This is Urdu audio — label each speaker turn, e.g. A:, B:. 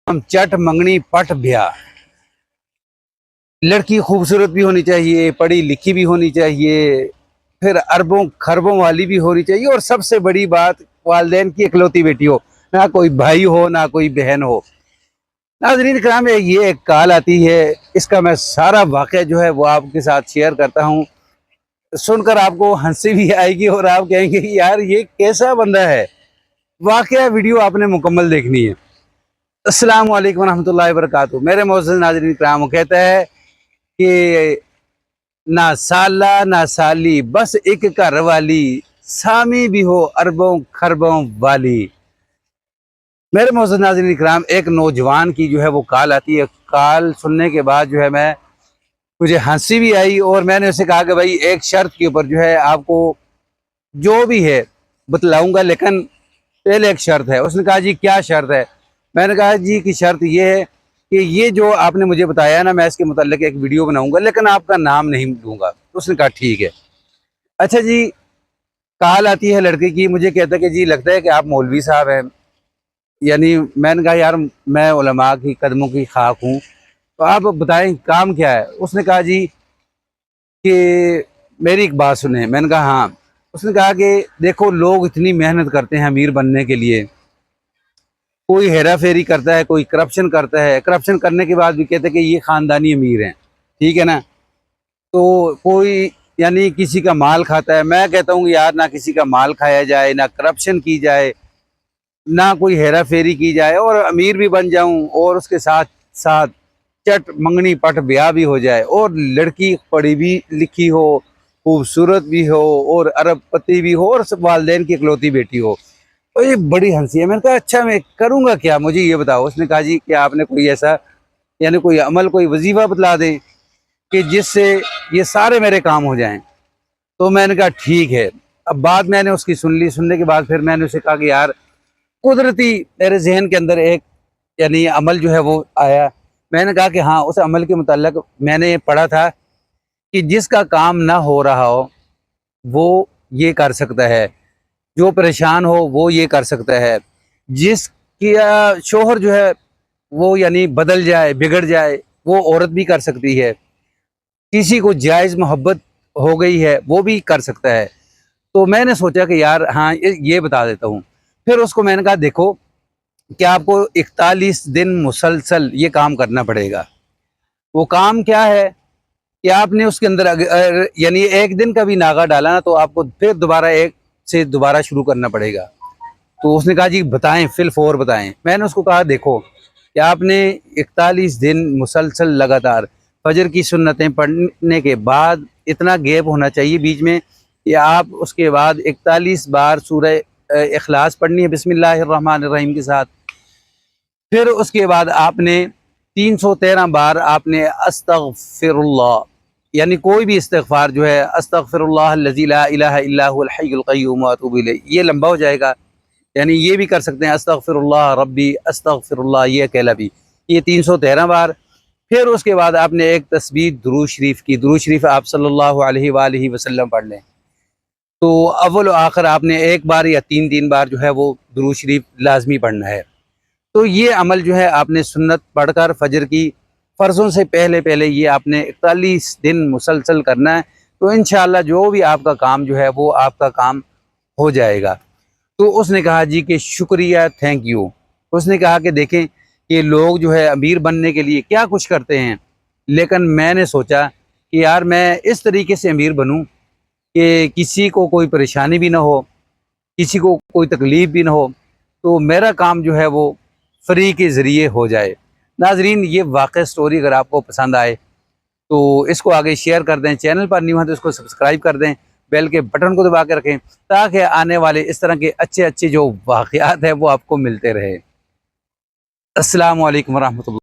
A: چٹ منگنی پٹ بیا، لڑکی خوبصورت بھی ہونی چاہیے، پڑھی لکھی بھی ہونی چاہیے، پھر اربوں خربوں والی بھی ہونی چاہیے، اور سب سے بڑی بات والدین کی اکلوتی بیٹی ہو، نہ کوئی بھائی ہو نہ کوئی بہن ہو۔ ناظرین کرام، یہ ایک کال آتی ہے، اس کا میں سارا واقعہ جو ہے وہ آپ کے ساتھ شیئر کرتا ہوں۔ سن کر آپ کو ہنسی بھی آئے گی اور آپ کہیں گے یار یہ کیسا بندہ ہے۔ واقعہ ویڈیو آپ نے مکمل دیکھنی ہے۔ السلام علیکم ورحمۃ اللہ وبرکاتہ۔ میرے معزز ناظرین کرام، وہ کہتا ہے کہ نہ سالہ نہ سالی بس ایک گھر والی، سامی بھی ہو اربوں خربوں والی۔ میرے معزز ناظرین کرام، ایک نوجوان کی جو ہے وہ کال آتی ہے۔ کال سننے کے بعد جو ہے مجھے ہنسی بھی آئی، اور میں نے اسے کہا کہ بھائی ایک شرط کے اوپر جو ہے آپ کو جو بھی ہے بتلاؤں گا، لیکن پہلے ایک شرط ہے۔ اس نے کہا جی کیا شرط ہے؟ میں نے کہا جی کی شرط یہ ہے کہ یہ جو آپ نے مجھے بتایا نا، میں اس کے متعلق ایک ویڈیو بناؤں گا، لیکن آپ کا نام نہیں دوں گا۔ اس نے کہا ٹھیک ہے۔ اچھا جی، کال آتی ہے لڑکے کی، مجھے کہتا ہے کہ جی لگتا ہے کہ آپ مولوی صاحب ہیں۔ یعنی میں نے کہا یار میں علماء کی قدموں کی خاک ہوں، تو آپ بتائیں کام کیا ہے؟ اس نے کہا جی کہ میری ایک بات سنیں۔ میں نے کہا ہاں۔ اس نے کہا کہ دیکھو لوگ اتنی محنت کرتے ہیں امیر بننے کے لیے، کوئی ہیرا پھیری کرتا ہے، کوئی کرپشن کرتا ہے، کرپشن کرنے کے بعد بھی کہتے ہیں کہ یہ خاندانی امیر ہیں، ٹھیک ہے نا؟ تو کوئی یعنی کسی کا مال کھاتا ہے۔ میں کہتا ہوں یار نہ کسی کا مال کھایا جائے، نہ کرپشن کی جائے، نہ کوئی ہیرا پھیری کی جائے، اور امیر بھی بن جاؤں اور اس کے ساتھ ساتھ چٹ منگنی پٹ بیاہ بھی ہو جائے، اور لڑکی پڑھی بھی لکھی ہو، خوبصورت بھی ہو، اور ارب پتی بھی ہو، اور والدین کی اکلوتی بیٹی ہو۔ تو یہ بڑی ہنسی ہے۔ میں نے کہا اچھا میں کروں گا کیا، مجھے یہ بتاؤ۔ اس نے کہا جی کہ آپ نے کوئی ایسا یعنی کوئی عمل، کوئی وظیفہ بتلا دیں کہ جس سے یہ سارے میرے کام ہو جائیں۔ تو میں نے کہا ٹھیک ہے۔ اب بات میں نے اس کی سن لی۔ سننے کے بعد پھر میں نے اسے کہا کہ یار قدرتی میرے ذہن کے اندر ایک یعنی عمل جو ہے وہ آیا۔ میں نے کہا کہ ہاں، اس عمل کے متعلق میں نے پڑھا تھا کہ جس کا کام نہ ہو رہا ہو وہ یہ کر سکتا ہے، جو پریشان ہو وہ یہ کر سکتا ہے، جس کا شوہر جو ہے وہ یعنی بدل جائے بگڑ جائے وہ عورت بھی کر سکتی ہے، کسی کو جائز محبت ہو گئی ہے وہ بھی کر سکتا ہے۔ تو میں نے سوچا کہ یار ہاں یہ بتا دیتا ہوں۔ پھر اس کو میں نے کہا دیکھو کہ آپ کو 41 دن مسلسل یہ کام کرنا پڑے گا۔ وہ کام کیا ہے کہ آپ نے اس کے اندر یعنی ایک دن کا بھی ناغہ ڈالا نا، تو آپ کو پھر دوبارہ ایک سے دوبارہ شروع کرنا پڑے گا۔ تو اس نے کہا جی بتائیں، فی الفور بتائیں۔ میں نے اس کو کہا دیکھو کہ آپ نے 41 دن مسلسل لگاتار فجر کی سنتیں پڑھنے کے بعد اتنا گیپ ہونا چاہیے بیچ میں کہ آپ اس کے بعد 41 بار سورہ اخلاص پڑھنی ہے بسم اللہ الرحمن الرحیم کے ساتھ۔ پھر اس کے بعد آپ نے 313 بار آپ نے استغفر اللہ، یعنی کوئی بھی استغفار جو ہے، استغفر اللہ الذی لا الہ الا هو الحی القیوم واتوب الیہ، یہ لمبا ہو جائے گا، یعنی یہ بھی کر سکتے ہیں استغفر اللہ ربی استغفر اللہ، یہ اکیلا بھی، یہ 313 بار۔ پھر اس کے بعد آپ نے ایک تسبیح درود شریف کی، درود شریف آپ صلی اللہ علیہ وآلہ وسلم پڑھ لیں۔ تو اول و آخر آپ نے ایک بار یا تین بار جو ہے وہ درود شریف لازمی پڑھنا ہے۔ تو یہ عمل جو ہے آپ نے سنت پڑھ کر فجر کی فرضوں سے پہلے یہ آپ نے 41 دن مسلسل کرنا ہے۔ تو انشاءاللہ جو بھی آپ کا کام جو ہے وہ آپ کا کام ہو جائے گا۔ تو اس نے کہا جی کہ شکریہ، تھینک یو۔ اس نے کہا کہ دیکھیں کہ لوگ جو ہے امیر بننے کے لیے کیا کچھ کرتے ہیں، لیکن میں نے سوچا کہ یار میں اس طریقے سے امیر بنوں کہ کسی کو کوئی پریشانی بھی نہ ہو، کسی کو کوئی تکلیف بھی نہ ہو، تو میرا کام جو ہے وہ فری کے ذریعے ہو جائے۔ ناظرین، یہ واقعہ سٹوری اگر آپ کو پسند آئے تو اس کو آگے شیئر کر دیں، چینل پر نیو ہیں تو اس کو سبسکرائب کر دیں، بیل کے بٹن کو دبا کے رکھیں تاکہ آنے والے اس طرح کے اچھے جو واقعات ہیں وہ آپ کو ملتے رہے۔ السلام علیکم ورحمۃ اللہ۔